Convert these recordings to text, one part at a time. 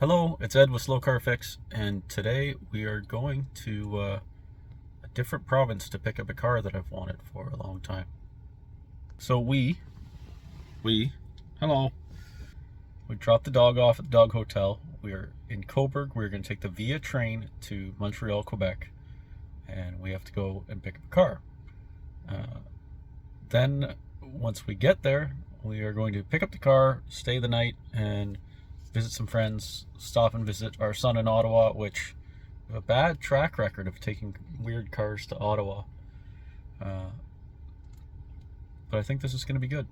Hello, it's Ed with Slow Car Fix, and today we are going to a different province to pick up a car that I've wanted for a long time. So hello, we dropped the dog off at the dog hotel. We are in Cobourg. We're going to take the Via train to Montreal, Quebec, and we have to go and pick up a car. Then, once we get there, we are going to pick up the car, stay the night, and visit some friends, stop and visit our son in Ottawa, which we have a bad track record of taking weird cars to Ottawa. But I think this is going to be good.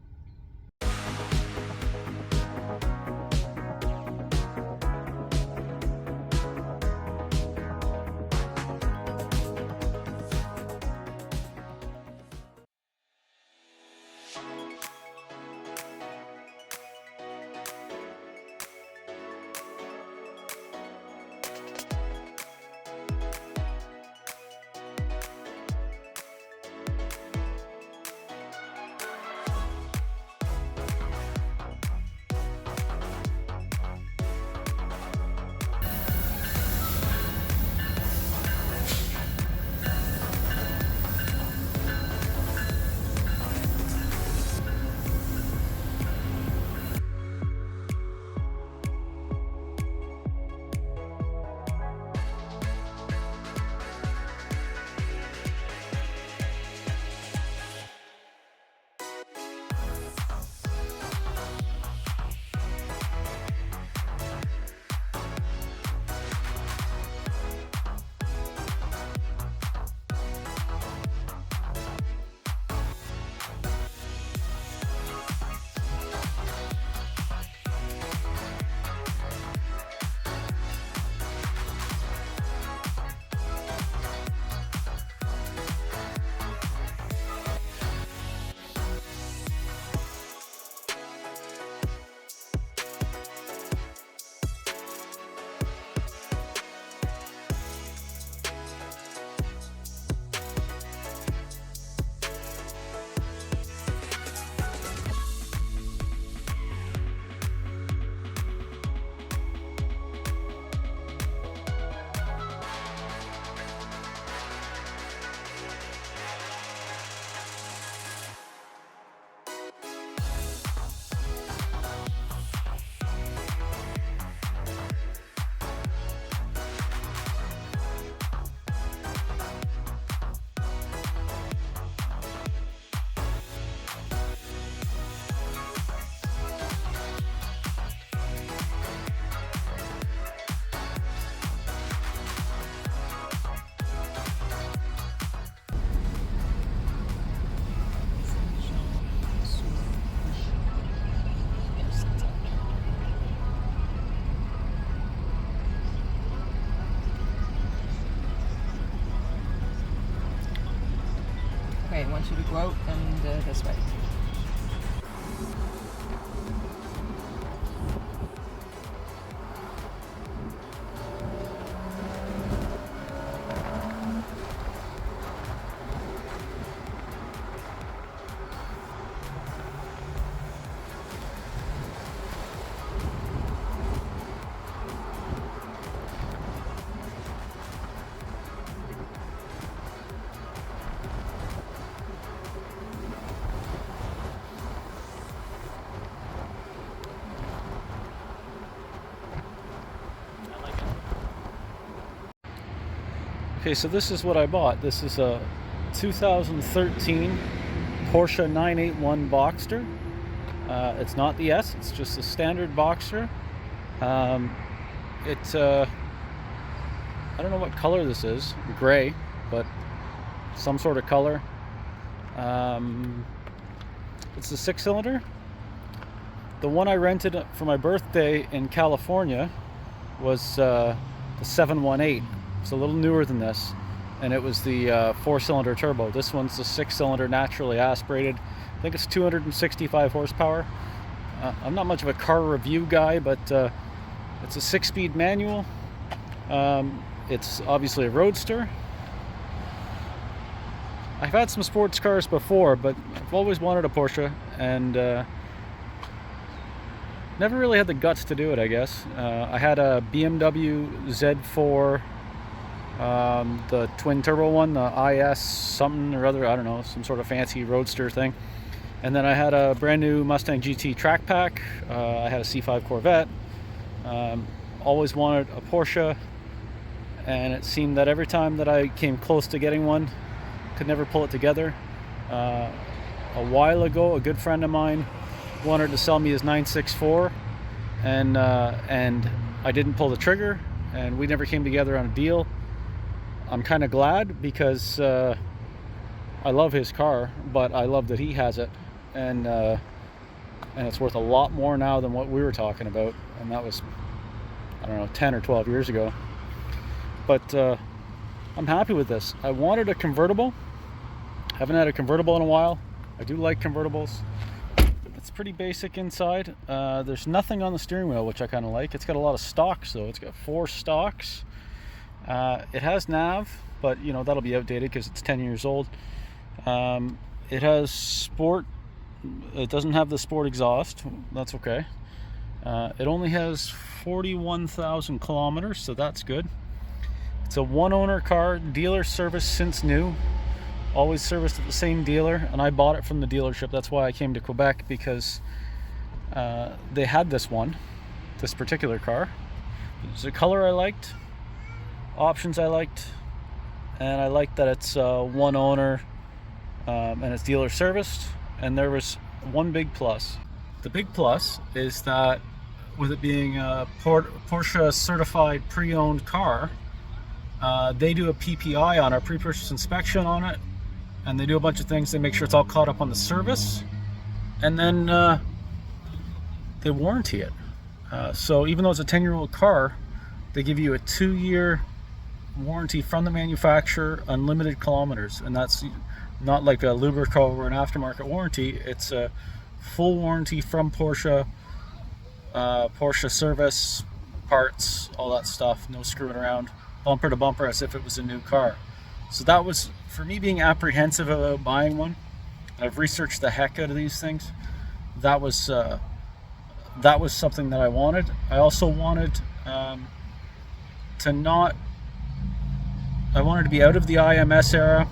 Okay, I want you to go out and this way. Okay, so this is what I bought. This is a 2013 Porsche 981 Boxster. It's not the S, it's just a standard Boxster. I don't know what color this is, gray, but some sort of color. It's a 6-cylinder. The one I rented for my birthday in California was the 718. It's a little newer than this, and it was the 4-cylinder turbo. This one's the 6-cylinder naturally aspirated. I think it's 265 horsepower. I'm not much of a car review guy, but it's a 6-speed manual. It's obviously a roadster. I've had some sports cars before, but I've always wanted a Porsche, and never really had the guts to do it, I guess. I had a BMW Z4, the twin turbo one, the IS something or other, I don't know, some sort of fancy roadster thing. And then I had a brand new Mustang GT track pack. I had a C5 Corvette. Always wanted a Porsche, and it seemed that every time that I came close to getting one, could never pull it together. A while ago, a good friend of mine wanted to sell me his 964, and I didn't pull the trigger, and we never came together on a deal. I'm kind of glad, because I love his car, but I love that he has it, and it's worth a lot more now than what we were talking about, and that was, I don't know, 10 or 12 years ago. But I'm happy with this. I wanted a convertible. Haven't had a convertible in a while. I do like convertibles. It's pretty basic inside. There's nothing on the steering wheel, which I kind of like. It's got a lot of stocks, though. It's got 4 stocks. It has nav, but you know, that'll be outdated because it's 10 years old. It has sport. It doesn't have the sport exhaust. That's okay. It only has 41,000 kilometers, so that's good. It's a one-owner car, dealer service since new. Always serviced at the same dealer, and I bought it from the dealership. That's why I came to Quebec, because they had this particular car. It's a color I liked, options I liked, and I liked that it's one owner and it's dealer serviced. And there was one big plus. The big plus is that with it being a Porsche certified pre-owned car, they do a PPI on our pre-purchase inspection on it, and they do a bunch of things. They make sure it's all caught up on the service, and then they warranty it. So even though it's a 10-year-old car, they give you a 2-year warranty from the manufacturer, unlimited kilometers, and that's not like a Lubrico or an aftermarket warranty. It's a full warranty from Porsche, Porsche service, parts, all that stuff, no screwing around, bumper to bumper as if it was a new car. So that was, for me being apprehensive about buying one, I've researched the heck out of these things, that was something that I wanted. I also wanted I wanted to be out of the IMS era.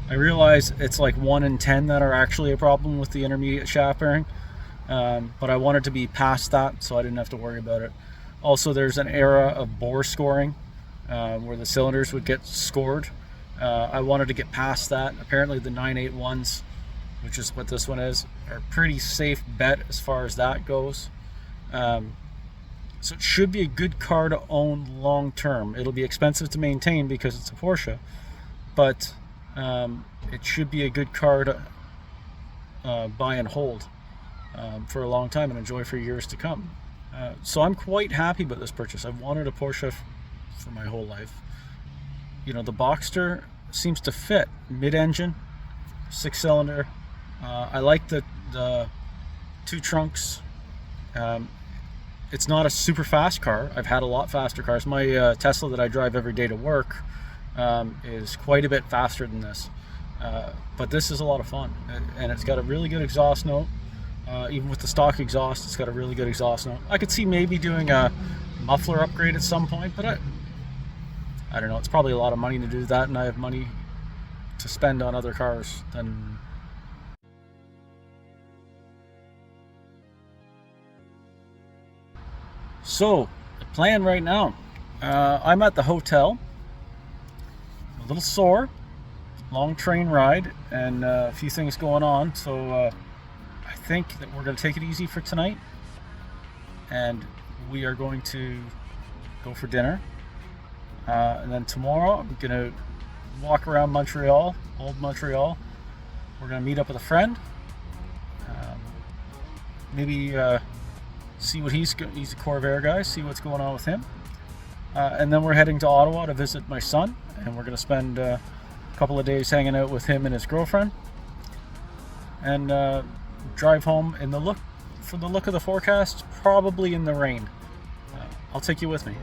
I realize it's like 1 in 10 that are actually a problem with the intermediate shaft bearing, but I wanted to be past that, so I didn't have to worry about it. Also, there's an era of bore scoring where the cylinders would get scored. I wanted to get past that. Apparently the 981s, which is what this one is, are a pretty safe bet as far as that goes. So it should be a good car to own long term. It'll be expensive to maintain because it's a Porsche, but it should be a good car to buy and hold for a long time and enjoy for years to come. So I'm quite happy about this purchase. I've wanted a Porsche for my whole life. You know, the Boxster seems to fit. Mid-engine, 6-cylinder. I like the 2 trunks. It's not a super fast car. I've had a lot faster cars. My Tesla that I drive every day to work is quite a bit faster than this. But this is a lot of fun. And it's got a really good exhaust note. Even with the stock exhaust, it's got a really good exhaust note. I could see maybe doing a muffler upgrade at some point, but I don't know. It's probably a lot of money to do that, and I have money to spend on other cars than... So, the plan right now. I'm at the hotel. A little sore. Long train ride, and a few things going on, so I think that we're going to take it easy for tonight, and we are going to go for dinner, and then tomorrow I'm going to walk around Montreal, old Montreal. We're going to meet up with a friend, maybe see what he's a Corvair guy, see what's going on with him, and then we're heading to Ottawa to visit my son, and we're going to spend a couple of days hanging out with him and his girlfriend, and drive home in the look of the forecast, probably in the rain. I'll take you with me.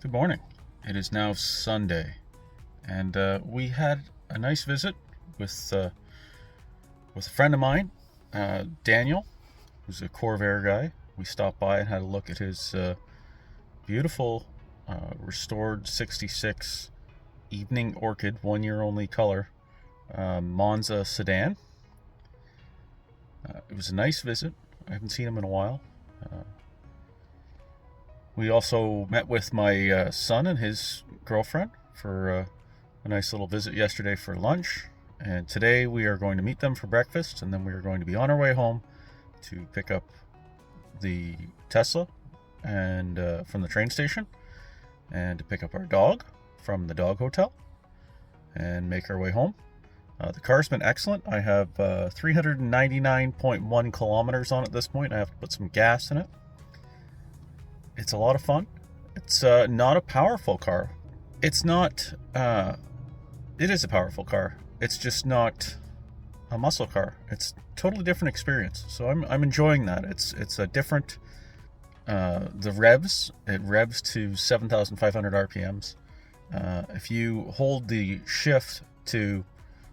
Good morning. It is now Sunday, and we had a nice visit with a friend of mine, Daniel, who's a Corvair guy. We stopped by and had a look at his beautiful restored 66 Evening Orchid, 1 year only color, Monza sedan. It was a nice visit. I haven't seen him in a while. We also met with my son and his girlfriend for a nice little visit yesterday for lunch. And today we are going to meet them for breakfast, and then we are going to be on our way home to pick up the Tesla and from the train station, and to pick up our dog from the dog hotel and make our way home. The car's been excellent. I have 399.1 kilometers on it at this point. I have to put some gas in it. It's a lot of fun. It's not a powerful car. It's not... it is a powerful car. It's just not a muscle car. It's a totally different experience. So I'm enjoying that. It's a different... the revs, it revs to 7,500 RPMs. If you hold the shift to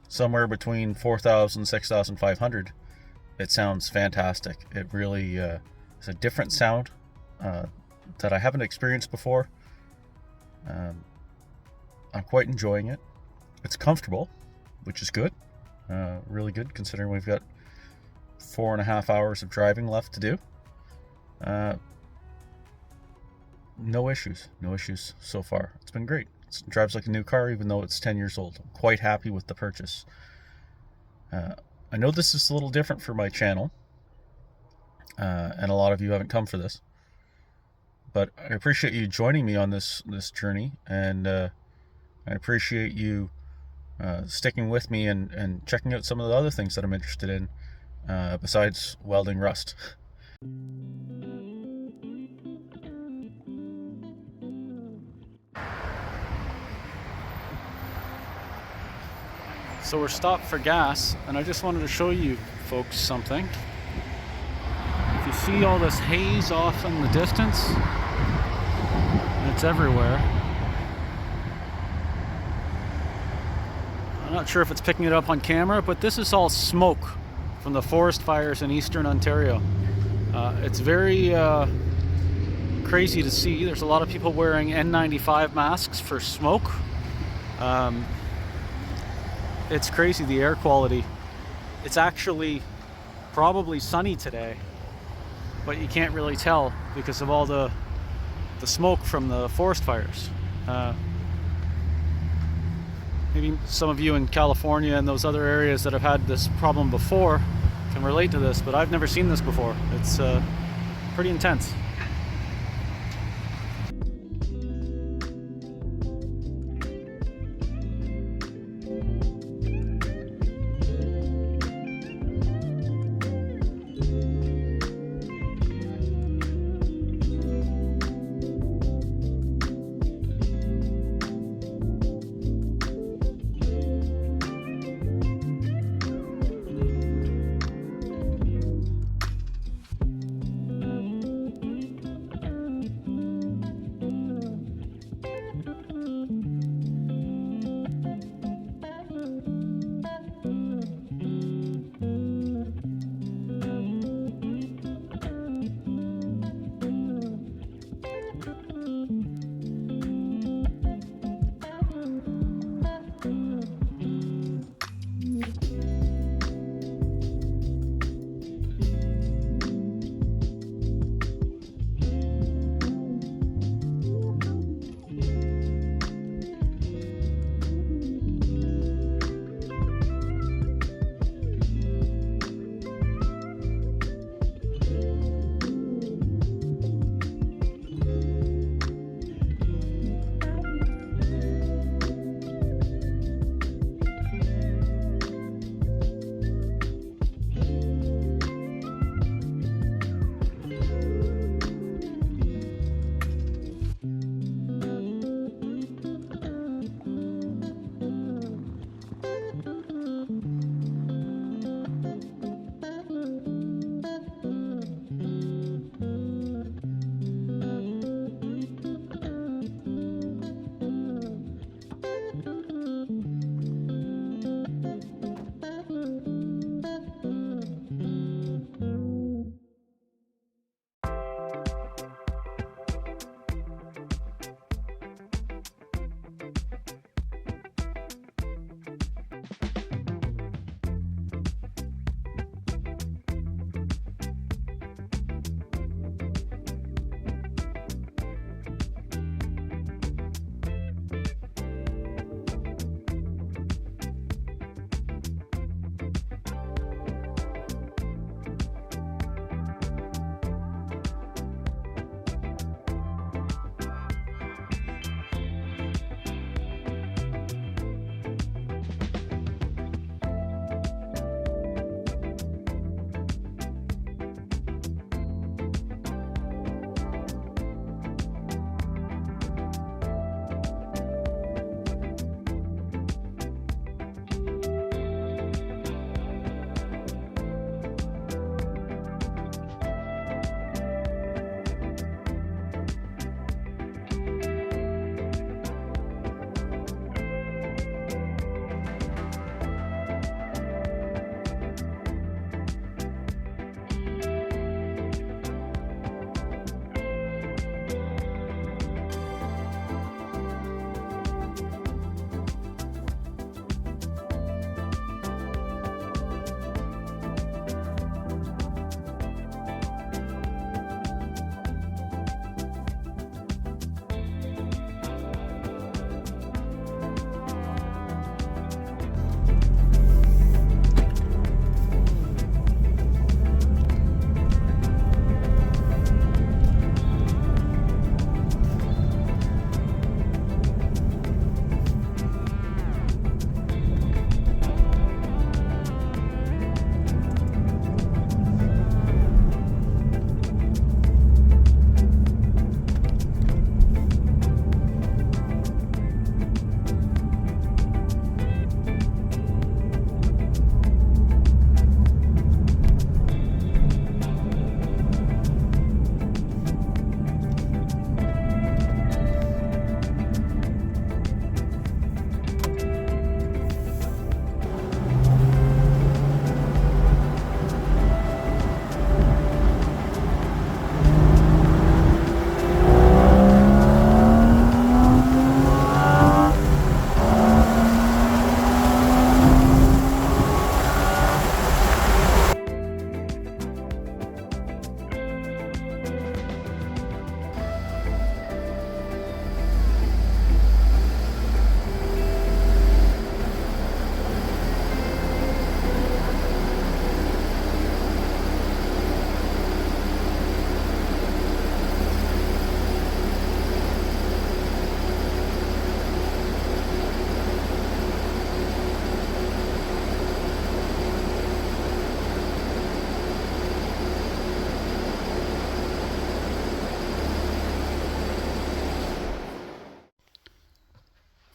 somewhere between 4,000 and 6,500, it sounds fantastic. It really is a different sound that I haven't experienced before. I'm quite enjoying it. It's comfortable, which is good. Really good, considering we've got 4.5 hours of driving left to do. No issues so far. It's been great. It drives like a new car, even though it's 10 years old. I'm quite happy with the purchase. I know this is a little different for my channel, and a lot of you haven't come for this, but I appreciate you joining me on this journey, and I appreciate you sticking with me and checking out some of the other things that I'm interested in, besides welding rust. So we're stopped for gas, and I just wanted to show you folks something. If you see all this haze off in the distance, and it's everywhere. I'm not sure if it's picking it up on camera, but this is all smoke from the forest fires in eastern Ontario. It's very crazy to see. There's a lot of people wearing N95 masks for smoke. It's crazy, the air quality. It's actually probably sunny today, but you can't really tell because of all the smoke from the forest fires. Maybe some of you in California and those other areas that have had this problem before can relate to this, but I've never seen this before. It's pretty intense.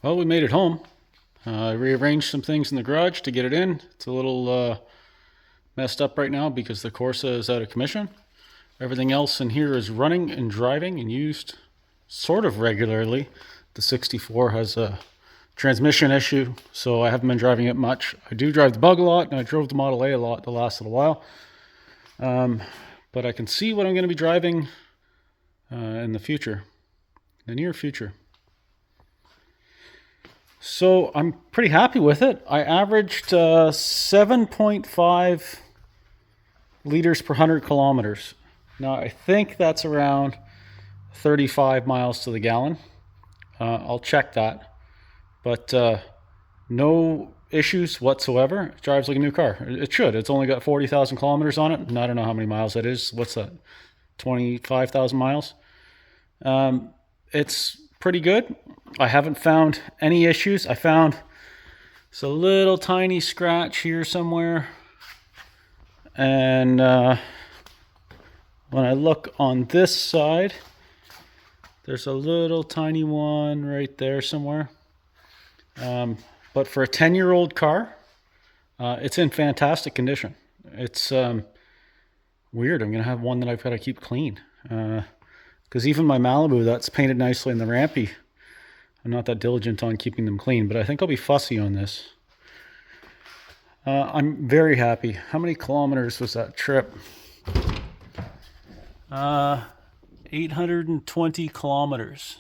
Well, we made it home. I rearranged some things in the garage to get it in. It's a little messed up right now because the Corsa is out of commission. Everything else in here is running and driving and used sort of regularly. The 64 has a transmission issue, so I haven't been driving it much. I do drive the Bug a lot, and I drove the Model A lot the last little while. But I can see what I'm going to be driving in the future, the near future. So I'm pretty happy with it. I averaged 7.5 liters per 100 kilometers. Now I think that's around 35 miles to the gallon. I'll check that. But no issues whatsoever. It drives like a new car. It should. It's only got 40,000 kilometers on it. And I don't know how many miles that is. What's that? 25,000 miles. It's pretty good. I haven't found any issues. I found it's a little tiny scratch here somewhere. And when I look on this side, there's a little tiny one right there somewhere. But for a 10-year-old car, it's in fantastic condition. It's weird. I'm going to have one that I've got to keep clean. Because even my Malibu, that's painted nicely in the rampy. I'm not that diligent on keeping them clean, but I think I'll be fussy on this. I'm very happy. How many kilometers was that trip? 820 kilometers.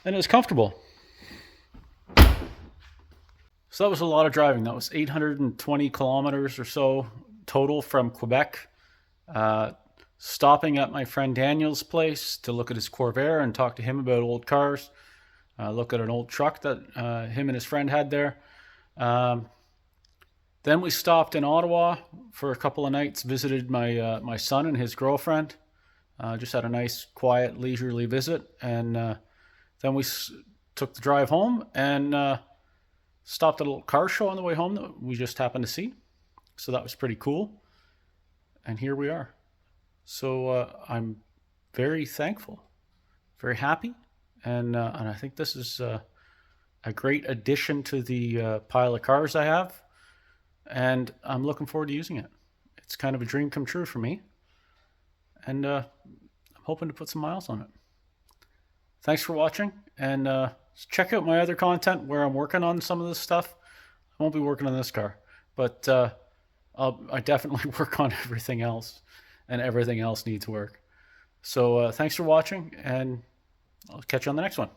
And it was comfortable. So that was a lot of driving. That was 820 kilometers or so total from Quebec. Stopping at my friend Daniel's place to look at his Corvair and talk to him about old cars. Look at an old truck that him and his friend had there. Then we stopped in Ottawa for a couple of nights, visited my son and his girlfriend. Just had a nice, quiet, leisurely visit. And then we took the drive home and stopped at a little car show on the way home that we just happened to see. So that was pretty cool. And here we are. So I'm very thankful, very happy. And I think this is a great addition to the pile of cars I have. And I'm looking forward to using it. It's kind of a dream come true for me. And I'm hoping to put some miles on it. Thanks for watching. And check out my other content where I'm working on some of this stuff. I won't be working on this car. But I definitely work on everything else. And everything else needs work. So thanks for watching. And I'll catch you on the next one.